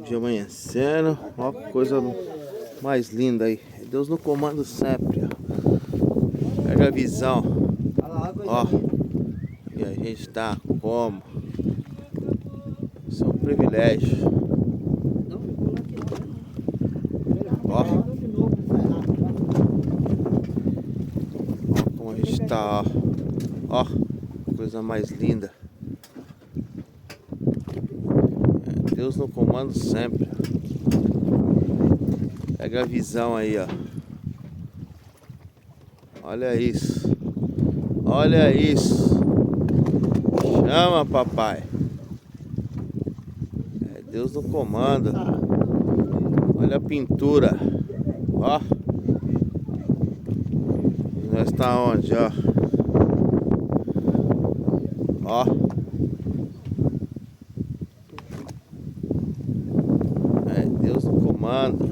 Dia amanhecendo, ó, que coisa mais linda aí. Deus no comando sempre, ó. Pega a visão, ó. E a gente tá como? Isso é um privilégio. Ó. Ó como a gente tá, ó. Ó, coisa mais linda. Deus no comando sempre. Pega a visão aí, ó. Olha isso. Olha isso. Chama, papai. É Deus no comando. Olha a pintura. Ó. Nós tá onde, ó. Ó. É Deus no comando.